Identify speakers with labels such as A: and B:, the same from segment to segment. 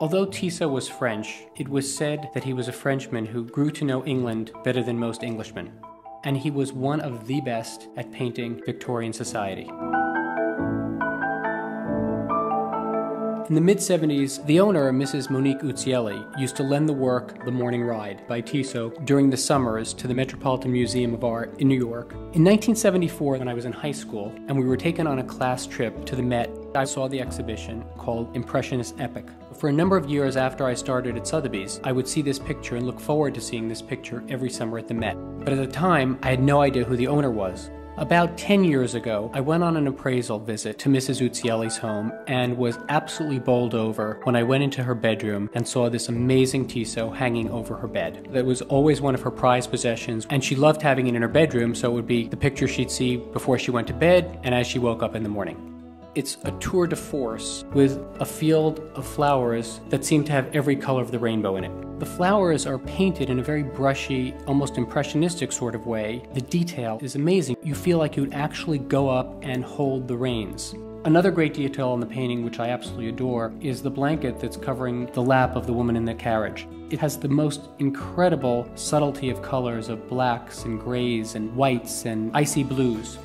A: Although Tissot was French, it was said that he was a Frenchman who grew to know England better than most Englishmen. And he was one of the best at painting Victorian society. In the mid-70s, the owner, Mrs. Monique Uzielli, used to lend the work The Morning Ride by Tissot during the summers to the Metropolitan Museum of Art in New York. In 1974, when I was in high school and we were taken on a class trip to the Met, I saw the exhibition called Impressionist Epic. For a number of years after I started at Sotheby's, I would see this picture and look forward to seeing this picture every summer at the Met. But at the time, I had no idea who the owner was. About 10 years ago, I went on an appraisal visit to Mrs. Uzielli's home and was absolutely bowled over when I went into her bedroom and saw this amazing Tissot hanging over her bed. That was always one of her prized possessions, and she loved having it in her bedroom, so it would be the picture she'd see before she went to bed and as she woke up in the morning. It's a tour de force with a field of flowers that seem to have every color of the rainbow in it. The flowers are painted in a very brushy, almost impressionistic sort of way. The detail is amazing. You feel like you'd actually go up and hold the reins. Another great detail in the painting, which I absolutely adore, is the blanket that's covering the lap of the woman in the carriage. It has the most incredible subtlety of colors of blacks and grays and whites and icy blues.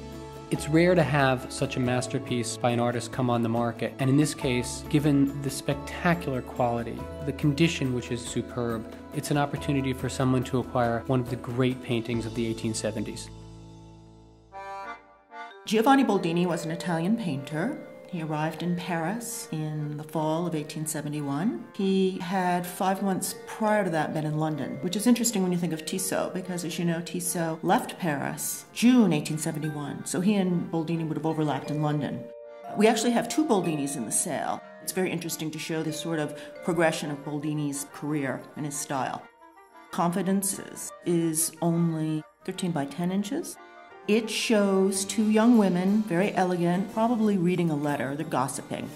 A: It's rare to have such a masterpiece by an artist come on the market, and in this case, given the spectacular quality, the condition which is superb, it's an opportunity for someone to acquire one of the great paintings of the 1870s.
B: Giovanni Boldini was an Italian painter. He arrived in Paris in the fall of 1871. He had 5 months prior to that been in London, which is interesting when you think of Tissot, because as you know, Tissot left Paris June 1871, so he and Boldini would have overlapped in London. We actually have 2 Boldinis in the sale. It's very interesting to show this sort of progression of Boldini's career and his style. Confidences is only 13 by 10 inches. It shows 2 young women, very elegant, probably reading a letter, they're gossiping.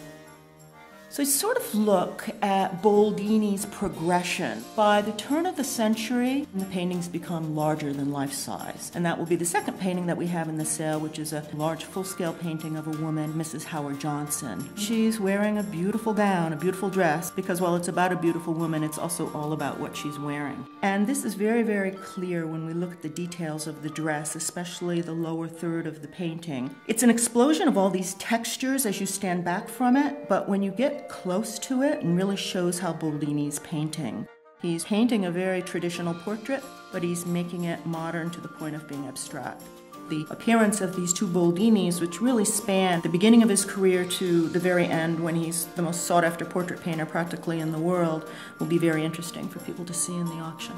B: So you sort of look at Boldini's progression. By the turn of the century, the paintings become larger than life size. And that will be the second painting that we have in the sale, which is a large full-scale painting of a woman, Mrs. Howard-Johnston. She's wearing a beautiful gown, a beautiful dress, because while it's about a beautiful woman, it's also all about what she's wearing. And this is very, very clear when we look at the details of the dress, especially the lower third of the painting. It's an explosion of all these textures as you stand back from it, but when you get close to it, and really shows how Boldini's painting. He's painting a very traditional portrait, but he's making it modern to the point of being abstract. The appearance of these 2 Boldinis, which really span the beginning of his career to the very end when he's the most sought-after portrait painter practically in the world, will be very interesting for people to see in the auction.